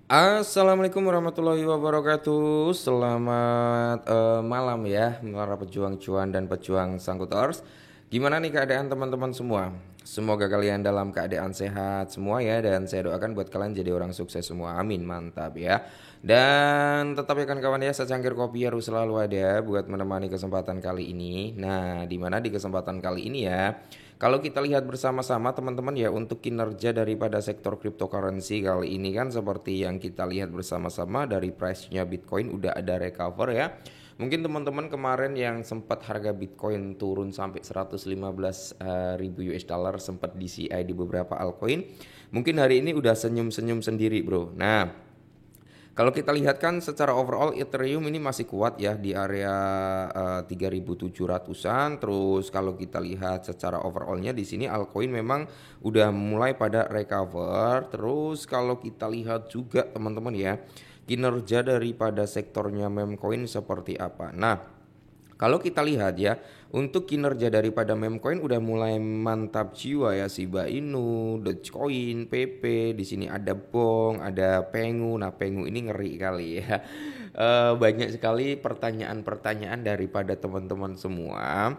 Assalamualaikum warahmatullahi wabarakatuh. Selamat malam ya, para pejuang cuan dan pejuang sangkutors. Gimana nih keadaan teman-teman semua? Semoga kalian dalam keadaan sehat semua ya, dan saya doakan buat kalian jadi orang sukses semua. Amin, mantap ya. Dan tetap ya kan kawan ya, secangkir kopi harus selalu ada buat menemani kesempatan kali ini. Nah, dimana di kesempatan kali ini ya, kalau kita lihat bersama-sama teman-teman ya, untuk kinerja daripada sektor cryptocurrency kali ini kan seperti yang kita lihat bersama-sama dari price-nya Bitcoin udah ada recover ya. Mungkin teman-teman kemarin yang sempat harga Bitcoin turun sampai 115 ribu US dollar sempat DCI di beberapa altcoin. Mungkin hari ini udah senyum-senyum sendiri, Bro. Nah, kalau kita lihat kan secara overall Ethereum ini masih kuat ya di area 3.700-an. Terus kalau kita lihat secara overallnya di sini altcoin memang udah mulai pada recover. Terus kalau kita lihat juga teman-teman ya, kinerja daripada sektornya meme coin seperti apa. Nah, kalau kita lihat ya, untuk kinerja daripada meme coin udah mulai mantap jiwa ya, Shiba Inu, Dogecoin, PP, di sini ada Bong, ada Pengu. Nah, Pengu ini ngeri kali ya. Banyak sekali pertanyaan-pertanyaan daripada teman-teman semua.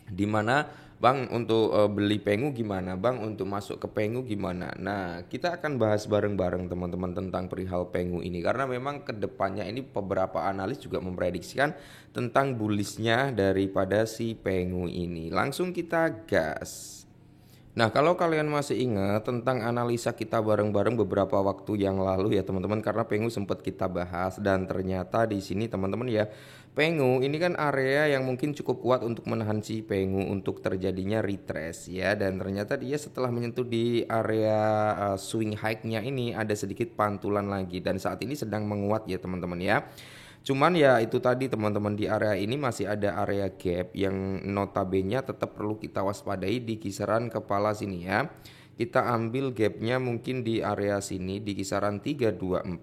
Dimana Bang untuk beli Pengu gimana? Bang untuk masuk ke Pengu gimana? Nah, kita akan bahas bareng-bareng teman-teman tentang perihal Pengu ini karena memang kedepannya ini beberapa analis juga memprediksikan tentang bullishnya daripada si Pengu ini. Langsung kita gas. Nah, kalau kalian masih ingat tentang analisa kita bareng-bareng beberapa waktu yang lalu ya teman-teman, karena Pengu sempat kita bahas dan ternyata di sini teman-teman ya, Pengu ini kan area yang mungkin cukup kuat untuk menahan si Pengu untuk terjadinya retrace ya, dan ternyata dia setelah menyentuh di area swing high-nya ini ada sedikit pantulan lagi dan saat ini sedang menguat ya teman-teman ya. Cuman ya itu tadi teman-teman, di area ini masih ada area gap yang notabene tetap perlu kita waspadai di kisaran kepala sini ya. Kita ambil gapnya mungkin di area sini di kisaran 324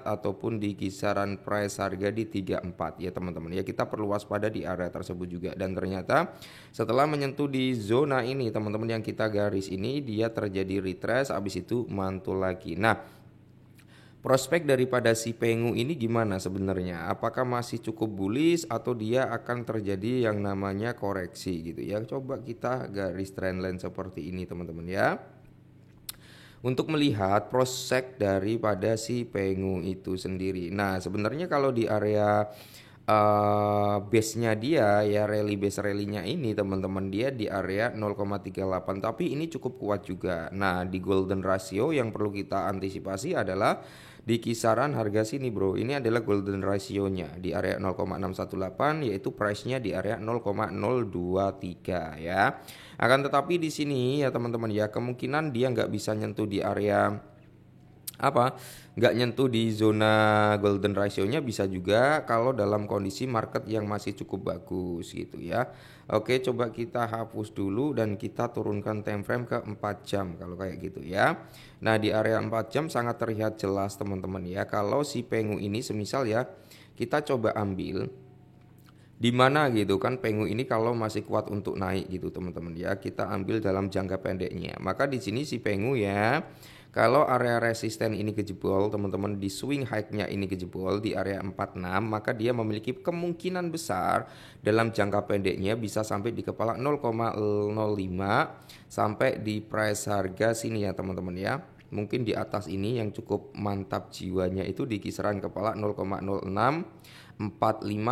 ataupun di kisaran price harga di 34 ya teman-teman. Ya kita perlu waspada di area tersebut juga, dan ternyata setelah menyentuh di zona ini teman-teman yang kita garis ini dia terjadi retrace, habis itu mantul lagi. Nah, prospek daripada si Pengu ini gimana sebenarnya? Apakah masih cukup bullish atau dia akan terjadi yang namanya koreksi gitu ya? Coba kita garis trendline seperti ini teman-teman ya. Untuk melihat prospek daripada si Pengu itu sendiri. Nah, sebenarnya kalau di area base-nya dia ya, rally base rally-nya ini teman-teman dia di area 0,38, tapi ini cukup kuat juga. Nah, di golden ratio yang perlu kita antisipasi adalah di kisaran harga sini, Bro. Ini adalah golden ratio-nya di area 0,618, yaitu price-nya di area 0,023 ya. Akan tetapi di sini ya teman-teman ya, kemungkinan dia nggak bisa nyentuh di area apa, nggak nyentuh di zona golden ratio-nya bisa juga kalau dalam kondisi market yang masih cukup bagus gitu ya. Oke, coba kita hapus dulu dan kita turunkan time frame ke 4 jam kalau kayak gitu ya. Nah, di area 4 jam sangat terlihat jelas teman-teman ya, kalau si Pengu ini semisal ya kita coba ambil di mana gitu kan Pengu ini kalau masih kuat untuk naik gitu teman-teman ya, kita ambil dalam jangka pendeknya. Maka di sini si Pengu ya, kalau area resisten ini kejebol teman-teman, di swing high-nya ini kejebol di area 46, maka dia memiliki kemungkinan besar dalam jangka pendeknya bisa sampai di kepala 0,05 sampai di price harga sini ya teman-teman ya. Mungkin di atas ini yang cukup mantap jiwanya itu di kisaran kepala 0,0645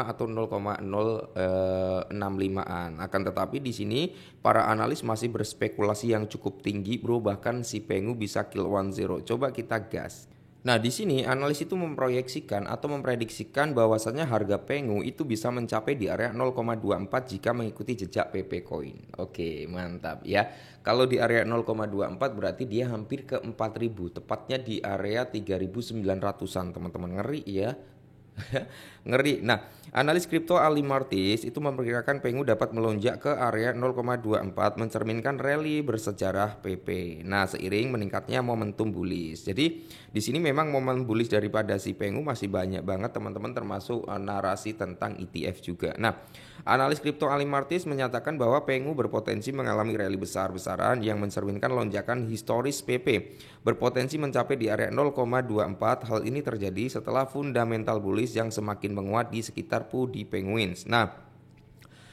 atau 0,065-an. Akan tetapi di sini para analis masih berspekulasi yang cukup tinggi, Bro, bahkan si Pengu bisa kill 10. Coba kita gas. Nah, di sini analis itu memproyeksikan atau memprediksikan bahwasannya harga Pengu itu bisa mencapai di area 0,24 jika mengikuti jejak PP Coin. Oke, mantap ya. Kalau di area 0,24 berarti dia hampir ke 4.000, tepatnya di area 3.900-an, teman-teman. Ngeri ya. Ngeri. Nah, analis kripto Ali Martis itu memperkirakan Pengu dapat melonjak ke area 0,24 mencerminkan rally bersejarah PP. Nah, seiring meningkatnya momentum bullish. Jadi, di sini memang momen bullish daripada si Pengu masih banyak banget teman-teman, termasuk narasi tentang ETF juga. Nah, analis kripto Ali Martis menyatakan bahwa Pengu berpotensi mengalami rally besar-besaran yang mencerminkan lonjakan historis PP berpotensi mencapai di area 0,24. Hal ini terjadi setelah fundamental bullish yang semakin menguat di sekitar Pudi Penguins. Nah,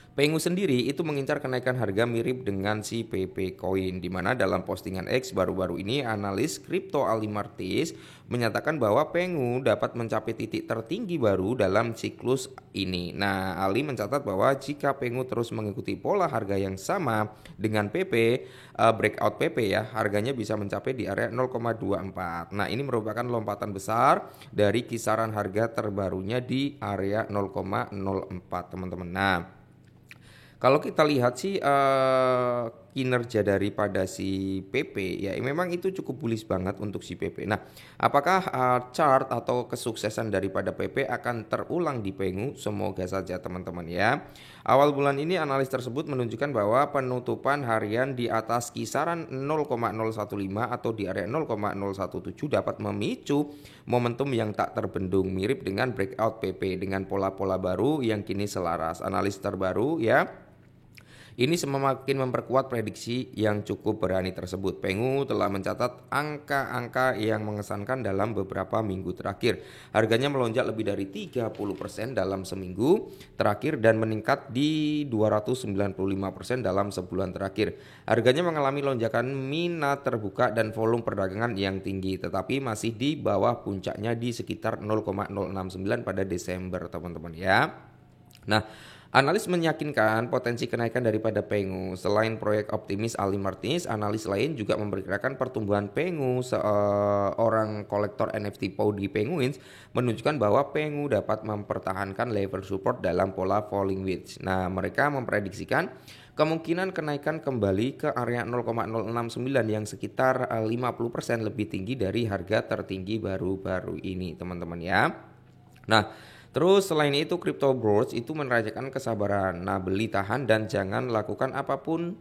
Pengu sendiri itu mengincar kenaikan harga mirip dengan si PP Coin, di mana dalam postingan X baru-baru ini analis kripto Ali Martis menyatakan bahwa Pengu dapat mencapai titik tertinggi baru dalam siklus ini. Nah, Ali mencatat bahwa jika Pengu terus mengikuti pola harga yang sama dengan PP, breakout PP ya, harganya bisa mencapai di area 0,24. Nah, ini merupakan lompatan besar dari kisaran harga terbarunya di area 0,04 teman-teman. Nah, kalau kita lihat sih kinerja daripada si PP ya memang itu cukup bullish banget untuk si PP. Nah, apakah chart atau kesuksesan daripada PP akan terulang di Pengu? Semoga saja teman-teman ya. Awal bulan ini analis tersebut menunjukkan bahwa penutupan harian di atas kisaran 0,015 atau di area 0,017 dapat memicu momentum yang tak terbendung mirip dengan breakout PP dengan pola-pola baru yang kini selaras. Analis terbaru ya ini semakin memperkuat prediksi yang cukup berani tersebut. Pengu telah mencatat angka-angka yang mengesankan dalam beberapa minggu terakhir. Harganya melonjak lebih dari 30% dalam seminggu terakhir dan meningkat di 295% dalam sebulan terakhir. Harganya mengalami lonjakan minat terbuka dan volume perdagangan yang tinggi, tetapi masih di bawah puncaknya di sekitar 0,069 pada Desember, teman-teman ya. Nah, analis meyakinkan potensi kenaikan daripada Pengu. Selain proyek optimis Ali Martinez, analis lain juga memperkirakan pertumbuhan Pengu. Seorang kolektor NFT Pudi Penguins menunjukkan bahwa Pengu dapat mempertahankan level support dalam pola falling wedge. Nah, mereka memprediksikan kemungkinan kenaikan kembali ke area 0,069 yang sekitar 50% lebih tinggi dari harga tertinggi baru-baru ini, teman-teman ya. Nah, terus selain itu crypto bros itu menerajakan kesabaran. Nah, beli tahan dan jangan lakukan apapun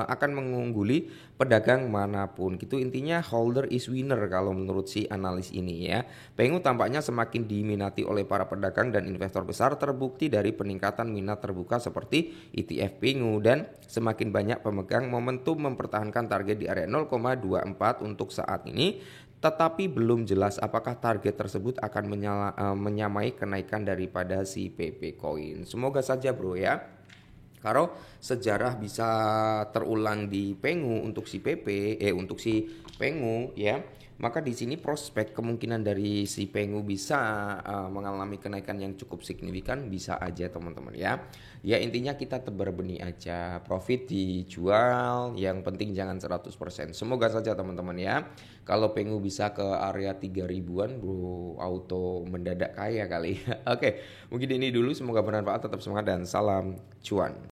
akan mengungguli pedagang manapun. Gitu intinya holder is winner kalau menurut si analis ini ya. Pengu tampaknya semakin diminati oleh para pedagang dan investor besar terbukti dari peningkatan minat terbuka seperti ETF Pengu dan semakin banyak pemegang momentum mempertahankan target di area 0,24 untuk saat ini. Tetapi belum jelas apakah target tersebut akan menyamai kenaikan daripada si PP Coin. Semoga saja bro ya. Kalau sejarah bisa terulang di Pengu untuk si PP, untuk si Pengu ya, maka di sini prospek kemungkinan dari si Pengu bisa mengalami kenaikan yang cukup signifikan bisa aja teman-teman ya. Ya intinya kita tebar benih aja, profit dijual, yang penting jangan 100%. Semoga saja teman-teman ya. Kalau Pengu bisa ke area 3000-an bro, auto mendadak kaya kali. Oke, mungkin ini dulu, semoga bermanfaat, tetap semangat dan salam cuan.